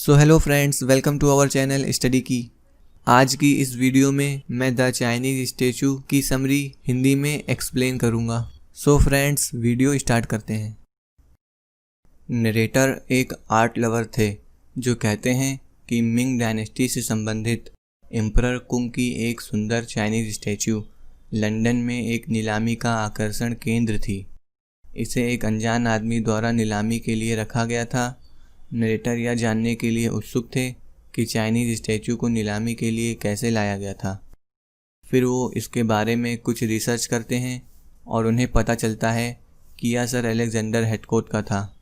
So hello friends, welcome to our channel study की। आज की इस वीडियो में मैं द चाइनीज स्टैचू की समरी हिंदी में एक्सप्लेन करूँगा। सो फ्रेंड्स, वीडियो स्टार्ट करते हैं। नरेटर एक आर्ट लवर थे जो कहते हैं कि मिंग डायनेस्टी से संबंधित एम्परर कुंग की एक सुंदर चाइनीज स्टैचू लंदन में एक नीलामी का आकर्षण केंद्र थी। इसे एक अनजान आदमी द्वारा नीलामी के लिए रखा गया था। नरेटर यह जानने के लिए उत्सुक थे कि चाइनीज स्टैचू को नीलामी के लिए कैसे लाया गया था। फिर वो इसके बारे में कुछ रिसर्च करते हैं और उन्हें पता चलता है कि यह सर अलेक्जेंडर हेडकोट का था,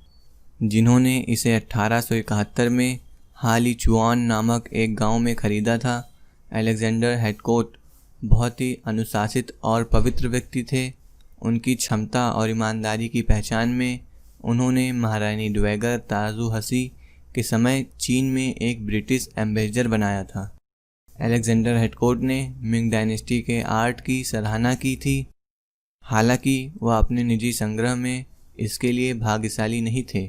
जिन्होंने इसे 1871 में हालीचुआन नामक एक गांव में खरीदा था। अलेक्जेंडर हेडकोट बहुत ही अनुशासित और पवित्र व्यक्ति थे। उनकी क्षमता और ईमानदारी की पहचान में उन्होंने महारानी ड्वेगर ताजु हसी के समय चीन में एक ब्रिटिश एम्बेसडर बनाया था। अलेक्जेंडर हेडकोट ने मिंग डायनेस्टी के आर्ट की सराहना की थी। हालांकि वह अपने निजी संग्रह में इसके लिए भाग्यशाली नहीं थे,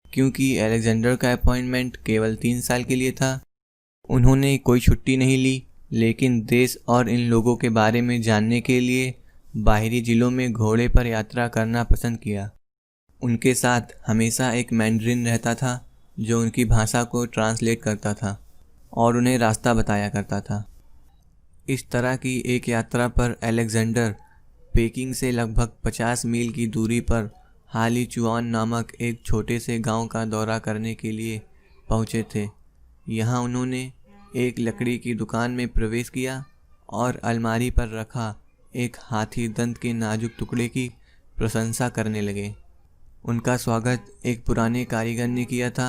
क्योंकि अलेक्जेंडर का अपॉइंटमेंट केवल 3 साल के लिए था। उन्होंने कोई छुट्टी नहीं ली, लेकिन देश और इन लोगों के बारे में जानने के लिए बाहरी जिलों में घोड़े पर यात्रा करना पसंद किया। उनके साथ हमेशा एक मैंड्रिन रहता था जो उनकी भाषा को ट्रांसलेट करता था और उन्हें रास्ता बताया करता था। इस तरह की एक यात्रा पर अलेक्जेंडर पेकिंग से लगभग 50 मील की दूरी पर हालीचुआन नामक एक छोटे से गांव का दौरा करने के लिए पहुंचे थे। यहां उन्होंने एक लकड़ी की दुकान में प्रवेश किया और अलमारी पर रखा एक हाथी दंत के नाजुक टुकड़े की प्रशंसा करने लगे। उनका स्वागत एक पुराने कारीगर ने किया था।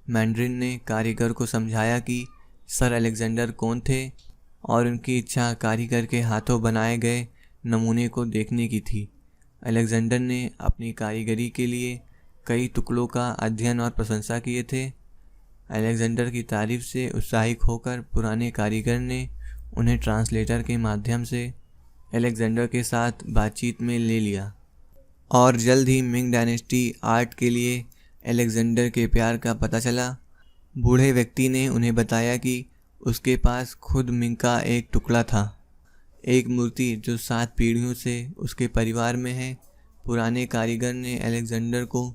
मैंड्रिन ने कारीगर को समझाया कि सर अलेक्जेंडर कौन थे और उनकी इच्छा कारीगर के हाथों बनाए गए नमूने को देखने की थी। अलेक्जेंडर ने अपनी कारीगरी के लिए कई टुकड़ों का अध्ययन और प्रशंसा किए थे। अलेक्जेंडर की तारीफ से उत्साहित होकर पुराने कारीगर ने उन्हें ट्रांसलेटर के माध्यम से अलेक्जेंडर के साथ बातचीत में ले लिया और जल्द ही मिंग डायनेस्टी आर्ट के लिए अलेक्जेंडर के प्यार का पता चला। बूढ़े व्यक्ति ने उन्हें बताया कि उसके पास खुद मिंग का एक टुकड़ा था, एक मूर्ति जो 7 पीढ़ियों से उसके परिवार में है। पुराने कारीगर ने अलेक्जेंडर को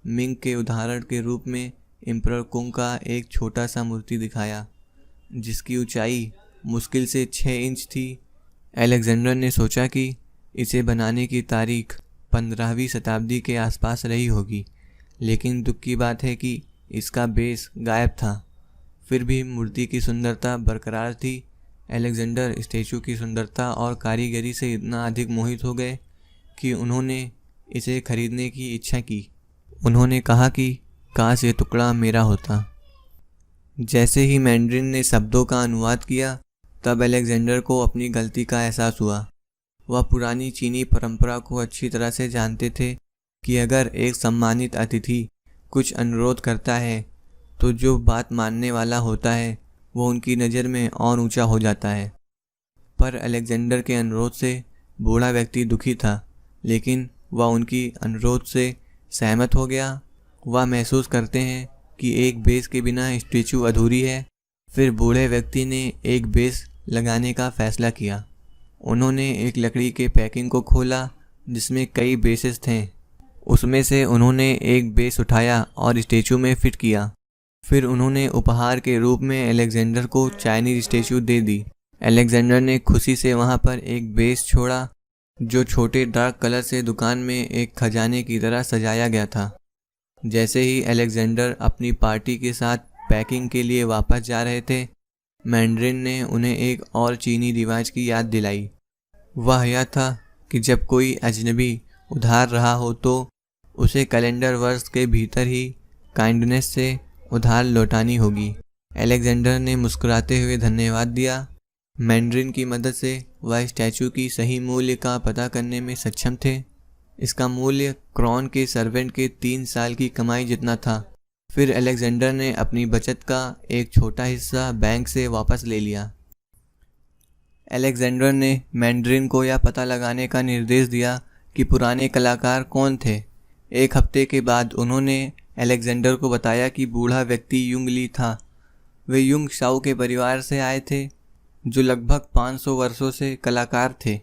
मिंग के उदाहरण के रूप में एम्परर कुंग का एक छोटा सा मूर्ति दिखाया, जिसकी ऊंचाई मुश्किल से 6 इंच थी। अलेक्जेंडर ने सोचा कि इसे बनाने की तारीख 15वीं शताब्दी के आसपास रही होगी, लेकिन दुख की बात है कि इसका बेस गायब था। फिर भी मूर्ति की सुंदरता बरकरार थी। अलेक्जेंडर स्टैचू की सुंदरता और कारीगरी से इतना अधिक मोहित हो गए कि उन्होंने इसे खरीदने की इच्छा की। उन्होंने कहा कि काश ये टुकड़ा मेरा होता। जैसे ही मैंड्रिन ने शब्दों का अनुवाद किया, तब अलेक्जेंडर को अपनी गलती का एहसास हुआ। वह पुरानी चीनी परंपरा को अच्छी तरह से जानते थे कि अगर एक सम्मानित अतिथि कुछ अनुरोध करता है तो जो बात मानने वाला होता है वो उनकी नज़र में और ऊंचा हो जाता है। पर अलेक्जेंडर के अनुरोध से बूढ़ा व्यक्ति दुखी था, लेकिन वह उनकी अनुरोध से सहमत हो गया। वह महसूस करते हैं कि एक बेस के बिना स्टैचू अधूरी है। फिर बूढ़े व्यक्ति ने एक बेस लगाने का फैसला किया। उन्होंने एक लकड़ी के पैकिंग को खोला जिसमें कई बेसेस थे। उसमें से उन्होंने एक बेस उठाया और स्टैचू में फिट किया। फिर उन्होंने उपहार के रूप में अलेक्जेंडर को चाइनीज स्टैचू दे दी। अलेक्जेंडर ने खुशी से वहां पर एक बेस छोड़ा जो छोटे डार्क कलर से दुकान में एक खजाने की तरह सजाया गया था। जैसे ही अलेक्जेंडर अपनी पार्टी के साथ पैकिंग के लिए वापस जा रहे थे, मैंड्रिन ने उन्हें एक और चीनी रिवाज की याद दिलाई। वह यह था कि जब कोई अजनबी उधार रहा हो तो उसे कैलेंडर वर्ष के भीतर ही काइंडनेस से उधार लौटानी होगी। अलेक्जेंडर ने मुस्कुराते हुए धन्यवाद दिया। मैंड्रिन की मदद से वह स्टैचू की सही मूल्य का पता करने में सक्षम थे। इसका मूल्य क्रॉन के सर्वेंट के 3 साल की कमाई जितना था। फिर अलेक्जेंडर ने अपनी बचत का एक छोटा हिस्सा बैंक से वापस ले लिया। अलेक्जेंडर ने मैंड्रिन को यह पता लगाने का निर्देश दिया कि पुराने कलाकार कौन थे। 1 हफ्ते के बाद उन्होंने अलेक्जेंडर को बताया कि बूढ़ा व्यक्ति युंग ली था। वे युंग शाओ के परिवार से आए थे जो लगभग 500 वर्षों से कलाकार थे।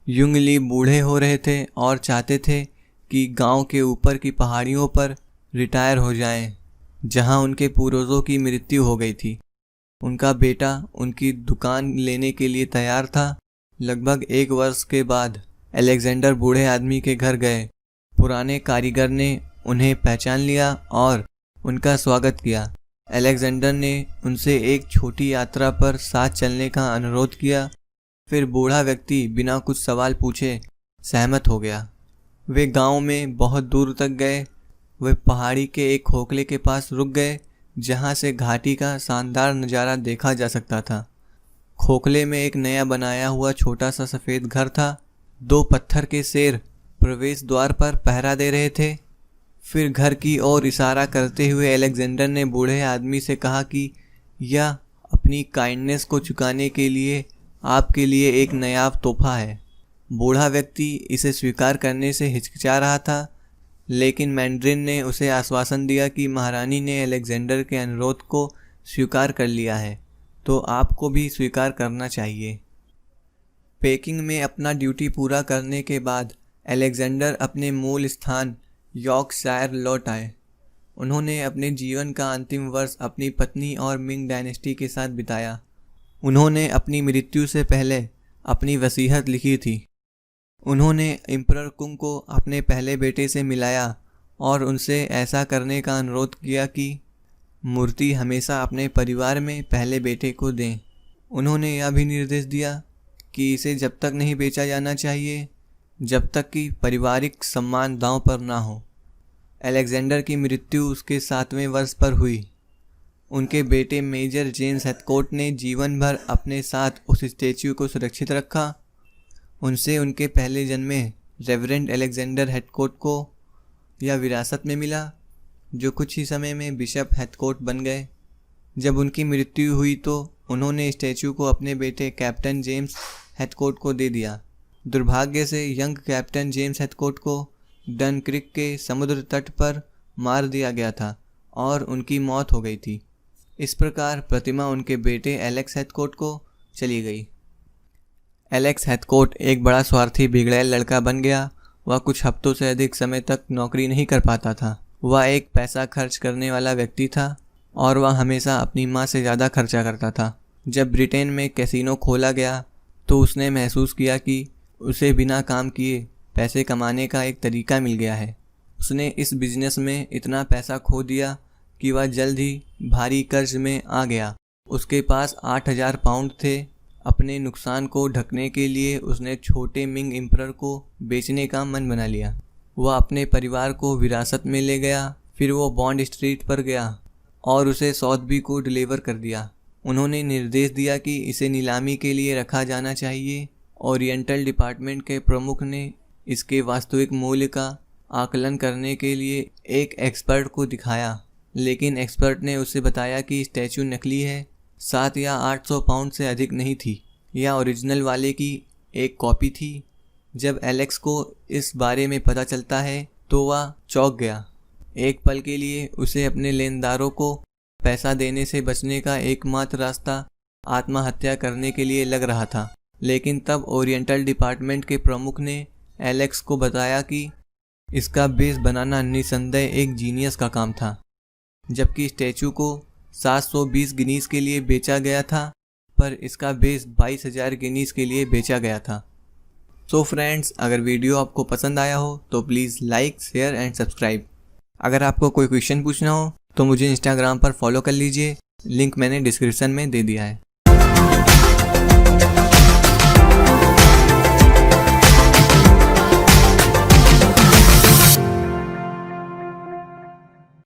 युंग ली बूढ़े हो रहे थे और चाहते थे कि गांव के ऊपर की पहाड़ियों पर रिटायर हो जाएं, जहां उनके पूर्वजों की मृत्यु हो गई थी। उनका बेटा उनकी दुकान लेने के लिए तैयार था। लगभग 1 वर्ष के बाद अलेक्जेंडर बूढ़े आदमी के घर गए। पुराने कारीगर ने उन्हें पहचान लिया और उनका स्वागत किया। अलेक्जेंडर ने उनसे एक छोटी यात्रा पर साथ चलने का अनुरोध किया। फिर बूढ़ा व्यक्ति बिना कुछ सवाल पूछे सहमत हो गया। वे गांव में बहुत दूर तक गए। वे पहाड़ी के एक खोखले के पास रुक गए जहां से घाटी का शानदार नज़ारा देखा जा सकता था। खोखले में एक नया बनाया हुआ छोटा सा सफ़ेद घर था। 2 पत्थर के शेर प्रवेश द्वार पर पहरा दे रहे थे। फिर घर की ओर इशारा करते हुए अलेक्जेंडर ने बूढ़े आदमी से कहा कि यह अपनी काइंडनेस को चुकाने के लिए आपके लिए एक नायाब तोहफा है। बूढ़ा व्यक्ति इसे स्वीकार करने से हिचकिचा रहा था, लेकिन मैंड्रिन ने उसे आश्वासन दिया कि महारानी ने अलेक्जेंडर के अनुरोध को स्वीकार कर लिया है, तो आपको भी स्वीकार करना चाहिए। पेकिंग में अपना ड्यूटी पूरा करने के बाद अलेक्जेंडर अपने मूल स्थान यॉर्कशायर लौट आए। उन्होंने अपने जीवन का अंतिम वर्ष अपनी पत्नी और मिंग डायनेस्टी के साथ बिताया। उन्होंने अपनी मृत्यु से पहले अपनी वसीयत लिखी थी। उन्होंने एम्परर कुंग को अपने पहले बेटे से मिलाया और उनसे ऐसा करने का अनुरोध किया कि मूर्ति हमेशा अपने परिवार में पहले बेटे को दें। उन्होंने यह भी निर्देश दिया कि इसे जब तक नहीं बेचा जाना चाहिए जब तक कि पारिवारिक सम्मान दांव पर ना हो। अलेक्जेंडर की मृत्यु उसके 7वें वर्ष पर हुई। उनके बेटे मेजर जेम्स हेथकोट ने जीवन भर अपने साथ उस स्टैच्यू को सुरक्षित रखा। उनसे उनके पहले जन्मे रेवरेंड अलेक्जेंडर हेथकोट को यह विरासत में मिला, जो कुछ ही समय में बिशप हेथकोट बन गए। जब उनकी मृत्यु हुई तो उन्होंने स्टैच्यू को अपने बेटे कैप्टन जेम्स हेथकोट को दे दिया। दुर्भाग्य से यंग कैप्टन जेम्स हेथकोट को डनक्रिक के समुद्र तट पर मार दिया गया था और उनकी मौत हो गई थी। इस प्रकार प्रतिमा उनके बेटे एलेक्स हेथकोट को चली गई। एलेक्स हेथकोट एक बड़ा स्वार्थी बिगड़ैल लड़का बन गया। वह कुछ हफ्तों से अधिक समय तक नौकरी नहीं कर पाता था। वह एक पैसा खर्च करने वाला व्यक्ति था और वह हमेशा अपनी माँ से ज़्यादा खर्चा करता था। जब ब्रिटेन में कैसीनो खोला गया तो उसने महसूस किया कि उसे बिना काम किए पैसे कमाने का एक तरीका मिल गया है। उसने इस बिजनेस में इतना पैसा खो दिया कि वह जल्द ही भारी कर्ज में आ गया। उसके पास 8000 पाउंड थे। अपने नुकसान को ढकने के लिए उसने छोटे मिंग एम्परर को बेचने का मन बना लिया। वह अपने परिवार को विरासत में ले गया। फिर वो बॉन्ड स्ट्रीट पर गया और उसे सॉथबी को डिलीवर कर दिया। उन्होंने निर्देश दिया कि इसे नीलामी के लिए रखा जाना चाहिए। ओरिएंटल डिपार्टमेंट के प्रमुख ने इसके वास्तविक मूल्य का आकलन करने के लिए एक एक्सपर्ट को दिखाया, लेकिन एक्सपर्ट ने उसे बताया कि स्टैच्यू नकली है। 7 या 800 पाउंड से अधिक नहीं थी। यह ओरिजिनल वाले की एक कॉपी थी। जब एलेक्स को इस बारे में पता चलता है तो वह चौंक गया। एक पल के लिए उसे अपने लेनदारों को पैसा देने से बचने का एकमात्र रास्ता आत्महत्या करने के लिए लग रहा था। लेकिन तब ओरिएंटल डिपार्टमेंट के प्रमुख ने एलेक्स को बताया कि इसका बेस बनाना निसंदेह एक जीनियस का काम था। जबकि स्टैचू को 720 गिनीज के लिए बेचा गया था, पर इसका बेस 22,000 गिनीज के लिए बेचा गया था। सो फ्रेंड्स, अगर वीडियो आपको पसंद आया हो तो please like, share and subscribe. अगर आपको कोई क्वेश्चन पूछना हो तो मुझे इंस्टाग्राम पर फॉलो कर लीजिए। लिंक मैंने डिस्क्रिप्शन में दे दिया है।